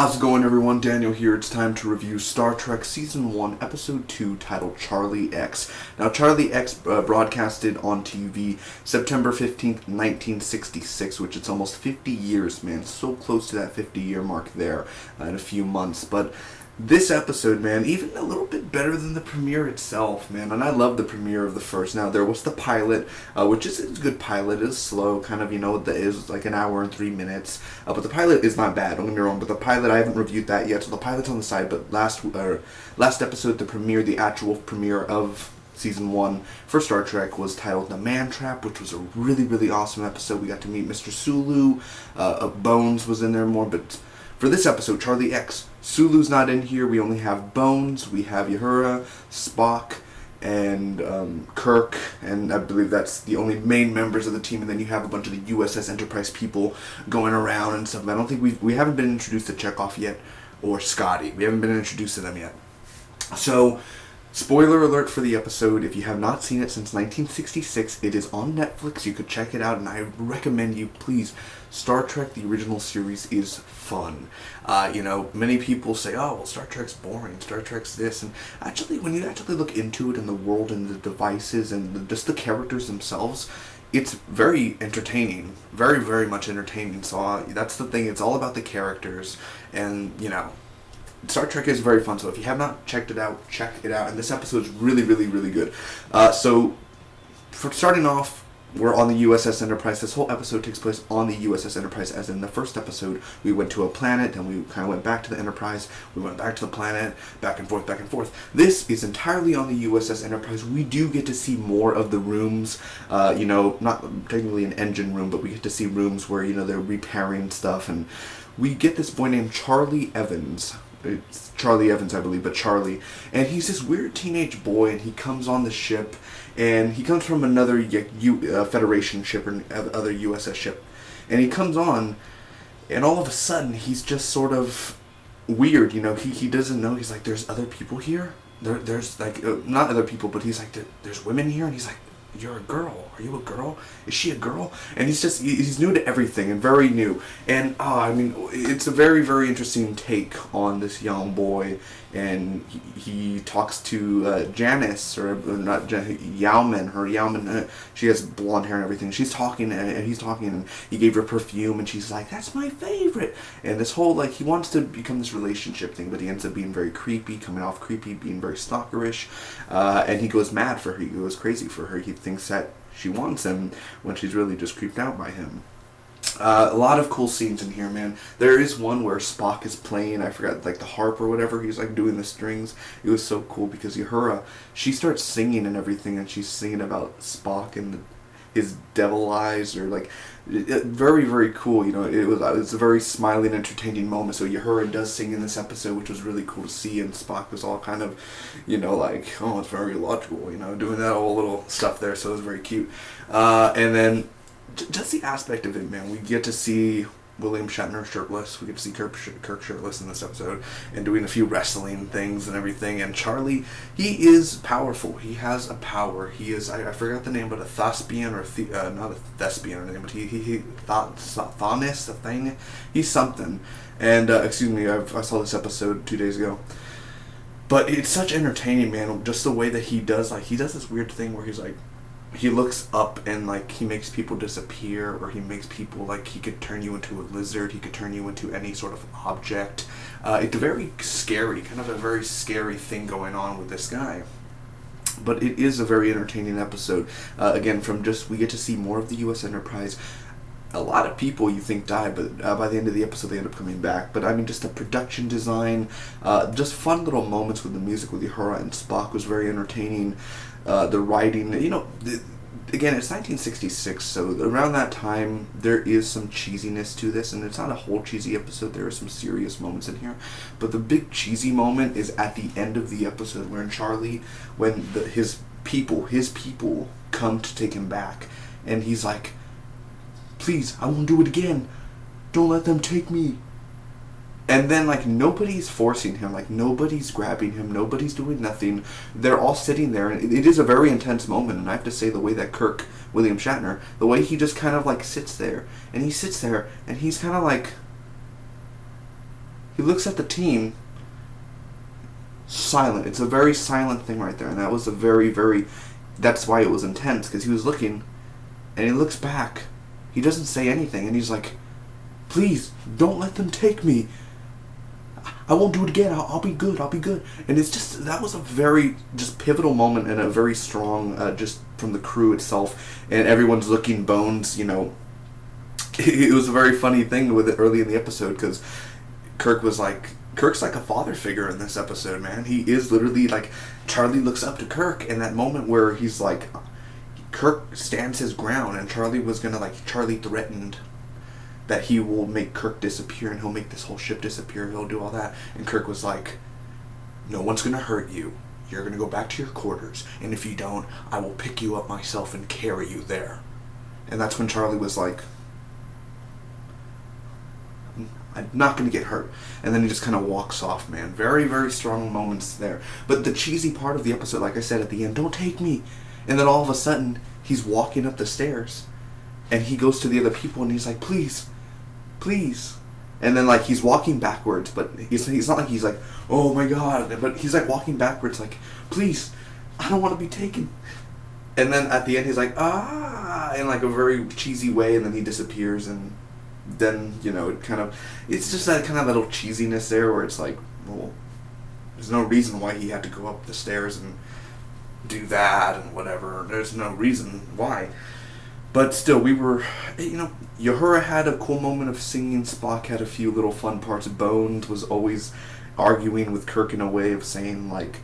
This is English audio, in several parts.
How's it going, everyone? Daniel here. It's time to review Star Trek Season 1, Episode 2, titled Charlie X. Now, Charlie X broadcasted on TV September 15th, 1966, which it's almost 50 years, man. So close to that 50-year mark there in a few months. But this episode, man, even a little bit better than the premiere itself, man. And I love the premiere of the first. Now, there was the pilot, which is a good pilot. It's slow, kind of, it is like an hour and 3 minutes. But the pilot is not bad, don't get me wrong. But the pilot, I haven't reviewed that yet, so the pilot's on the side. But last episode, the actual premiere of Season 1 for Star Trek was titled The Man Trap, which was a really, really awesome episode. We got to meet Mr. Sulu. Bones was in there more, but for this episode, Charlie X, Sulu's not in here. We only have Bones. We have Uhura, Spock, and Kirk, and I believe that's the only main members of the team. And then you have a bunch of the USS Enterprise people going around and stuff. I don't think we haven't been introduced to Chekhov yet, or Scotty. We haven't been introduced to them yet. So, spoiler alert for the episode. If you have not seen it since 1966, it is on Netflix. You could check it out, and I recommend you, please. Star Trek, the original series, is fun. Many people say, oh, well, Star Trek's boring, Star Trek's this, and actually, when you actually look into it and the world and the devices and just the characters themselves, it's very entertaining. Very, very much entertaining. So that's the thing. It's all about the characters, and, Star Trek is very fun, so if you have not checked it out, check it out. And this episode is really, really, really good. So, for starting off, we're on the USS Enterprise. This whole episode takes place on the USS Enterprise, as in the first episode, we went to a planet, then we kind of went back to the Enterprise, we went back to the planet, back and forth, back and forth. This is entirely on the USS Enterprise. We do get to see more of the rooms, not technically an engine room, but we get to see rooms where, they're repairing stuff, and we get this boy named Charlie Evans. It's Charlie Evans, I believe, but Charlie. And he's this weird teenage boy, and he comes on the ship, and he comes from another Federation ship or other USS ship. And he comes on, and all of a sudden, he's just sort of weird, he doesn't know. He's like, there's other people here? There's, like, not other people, but he's like, there's women here? And he's like, you're a girl. Are you a girl? Is she a girl? And he's new to everything and very new. And, it's a very, very interesting take on this young boy. And he talks to Janice, or not Janice, Yauman. She has blonde hair and everything. She's talking, and he's talking, and he gave her perfume, and she's like, that's my favorite. And this whole, he wants to become this relationship thing, but he ends up being very creepy, coming off creepy, being very stalkerish. And he goes mad for her. He goes crazy for her. He thinks that she wants him when she's really just creeped out by him. A lot of cool scenes in here, man. There is one where Spock is playing, I forgot, the harp or whatever. He's, doing the strings. It was so cool because Uhura, she starts singing and everything, and she's singing about Spock and his devil eyes, or, very, very cool. It was a very smiling, entertaining moment. So Uhura does sing in this episode, which was really cool to see, and Spock was all kind of, oh, it's very logical, doing that whole little stuff there, so it was very cute. And then just the aspect of it, man. We get to see William Shatner shirtless. We get to see Kirk shirtless in this episode, and doing a few wrestling things and everything. And Charlie, he is powerful. He has a power. He is, I forgot the name, but a thespian, or not a thespian or anything, but he Thonis, a thing. He's something. And, excuse me, I saw this episode 2 days ago. But it's such entertaining, man. Just the way that he does this weird thing where he's he looks up and he makes people disappear, or he makes people he could turn you into a lizard, he could turn you into any sort of object. It's very scary, kind of a very scary thing going on with this guy. But it is a very entertaining episode. Again, we get to see more of the U.S. Enterprise. A lot of people you think die, but by the end of the episode they end up coming back. But just the production design, just fun little moments with the music with Uhura and Spock was very entertaining. The writing, again, it's 1966, so around that time there is some cheesiness to this, and it's not a whole cheesy episode. There are some serious moments in here, but the big cheesy moment is at the end of the episode when his people come to take him back, and he's like, please, I won't do it again. Don't let them take me. And then, nobody's forcing him, nobody's grabbing him, nobody's doing nothing. They're all sitting there, and it is a very intense moment, and I have to say the way that William Shatner, the way he just kind of, sits there, and he sits there, and he's kind of he looks at the team, silent. It's a very silent thing right there, and that was a very, very, that's why it was intense, because he was looking, and he looks back, he doesn't say anything, and he's like, please, don't let them take me. I won't do it again. I'll be good. I'll be good. And it's just, that was a very just pivotal moment and a very strong, just from the crew itself. And everyone's looking Bones, you know. It was a very funny thing with it early in the episode because Kirk's like a father figure in this episode, man. He is literally like, Charlie looks up to Kirk in that moment where he's like, Kirk stands his ground, and Charlie threatened that he will make Kirk disappear and he'll make this whole ship disappear, he'll do all that. And Kirk was like, no one's gonna hurt you. You're gonna go back to your quarters, and if you don't, I will pick you up myself and carry you there. And that's when Charlie was like, I'm not gonna get hurt. And then he just kind of walks off, man. Very, very strong moments there. But the cheesy part of the episode, like I said at the end, don't take me. And then all of a sudden, he's walking up the stairs, and he goes to the other people, and he's like, please, please. And then, like, he's walking backwards, but he's not like he's like, oh my god, but he's like walking backwards like, please, I don't want to be taken. And then at the end he's like, ah, in like a very cheesy way, and then he disappears. And then, you know, it's just that kind of little cheesiness there where it's like, well, there's no reason why he had to go up the stairs and do that and whatever. There's no reason why. But still, we were, you know, Uhura had a cool moment of singing. Spock had a few little fun parts. Bones was always arguing with Kirk in a way of saying, like,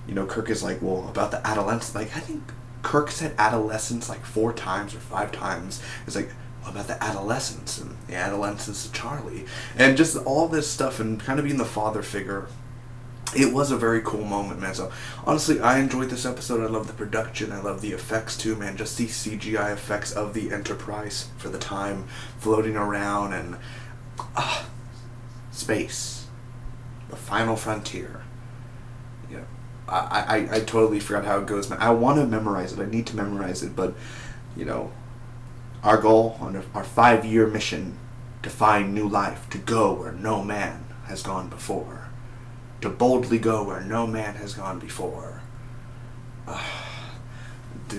you know, Kirk is like, well, about the adolescence. Like, I think Kirk said adolescence like 4 times or 5 times. It's like, about the adolescence and the adolescence of Charlie. And just all this stuff and kind of being the father figure. It was a very cool moment, man. So, honestly, I enjoyed this episode. I love the production. I love the effects, too, man. Just the CGI effects of the Enterprise for the time, floating around, and space. The final frontier. Yeah, I totally forgot how it goes, man. I want to memorize it. I need to memorize it, but, you know, our goal on our 5-year mission to find new life, to go where no man has gone before. To boldly go where no man has gone before. The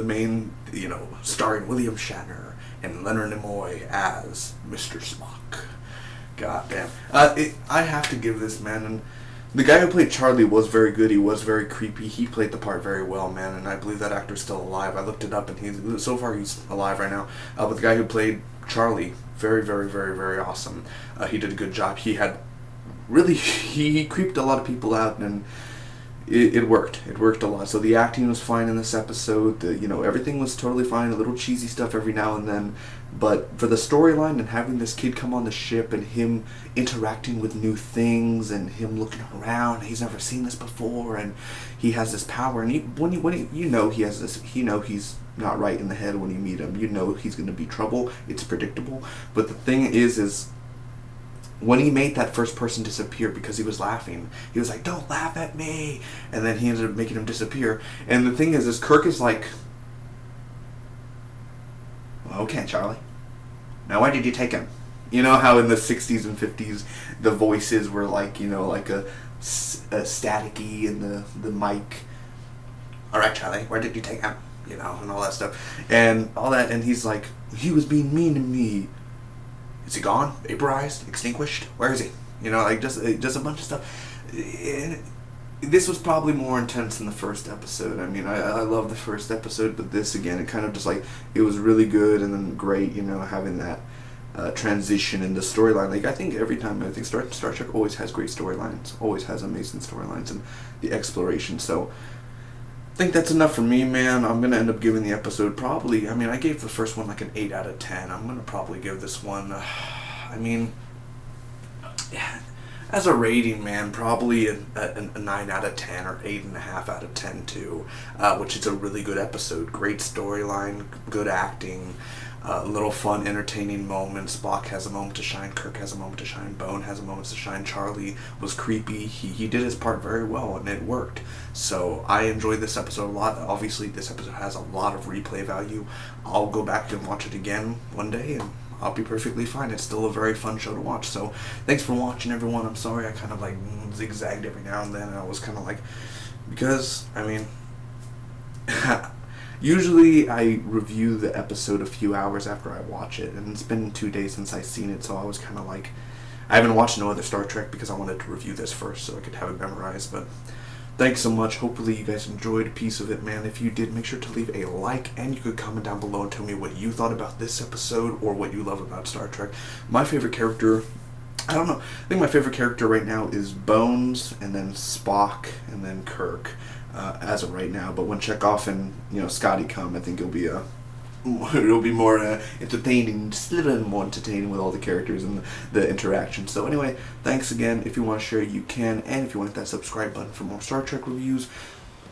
main, you know, starring William Shatner and Leonard Nimoy as Mr. Spock. God damn. I have to give this, man. And the guy who played Charlie was very good. He was very creepy. He played the part very well, man. And I believe that actor's still alive. I looked it up, and he's alive right now. But the guy who played Charlie, very, very, very, very awesome. He did a good job. He creeped a lot of people out, and it worked. It worked a lot. So the acting was fine in this episode. Everything was totally fine. A little cheesy stuff every now and then. But for the storyline and having this kid come on the ship and him interacting with new things and him looking around, he's never seen this before, and he has this power. And he's not right in the head when you meet him. You know he's going to be trouble. It's predictable. But the thing is when he made that first person disappear because he was laughing, he was like, don't laugh at me, and then he ended up making him disappear. And the thing is Kirk is like, well, okay, Charlie, now why did you take him? You know how in the 60s and 50s the voices were like, you know, like a staticky in the mic. All right, Charlie, where did you take him? You know, and all that stuff and all that. And he's like, he was being mean to me. Is he gone? Vaporized? Extinguished? Where is he? You know, like just a bunch of stuff. And this was probably more intense than the first episode. I mean, I love the first episode, but this again, it kind of just like, it was really good and then great, you know, having that transition in the storyline. Like, I think every time, Star Trek always has great storylines, always has amazing storylines and the exploration. So I think that's enough for me, man. I'm going to end up giving the episode probably, I gave the first one like an 8 out of 10. I'm going to probably give this one, as a rating, man, probably a 9 out of 10 or 8.5 out of 10 too, which is a really good episode. Great storyline, good acting, little fun, entertaining moments. Spock has a moment to shine, Kirk has a moment to shine, Bone has a moment to shine, Charlie was creepy. He did his part very well, and it worked. So I enjoyed this episode a lot. Obviously, this episode has a lot of replay value. I'll go back and watch it again one day, and I'll be perfectly fine. It's still a very fun show to watch. So thanks for watching, everyone. I'm sorry I kind of like zigzagged every now and then. I was kind of like, because, I mean, usually I review the episode a few hours after I watch it, and it's been 2 days since I've seen it, so I was kind of like, I haven't watched no other Star Trek because I wanted to review this first so I could have it memorized. But thanks so much. Hopefully you guys enjoyed a piece of it, man. If you did, make sure to leave a like, and you could comment down below and tell me what you thought about this episode or what you love about Star Trek. My favorite character, I don't know, I think my favorite character right now is Bones, and then Spock, and then Kirk, as of right now. But when Chekhov and, Scotty come, I think it'll be more entertaining, just a little more entertaining with all the characters and the interaction. So anyway, thanks again. If you want to share, you can, and if you want to hit that subscribe button for more Star Trek reviews,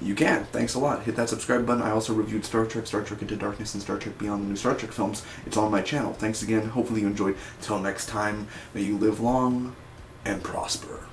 you can. Thanks a lot. Hit that subscribe button. I also reviewed Star Trek Into Darkness, and Star Trek Beyond, the new Star Trek films. It's on my channel. Thanks again. Hopefully you enjoyed. Till next time, may you live long and prosper.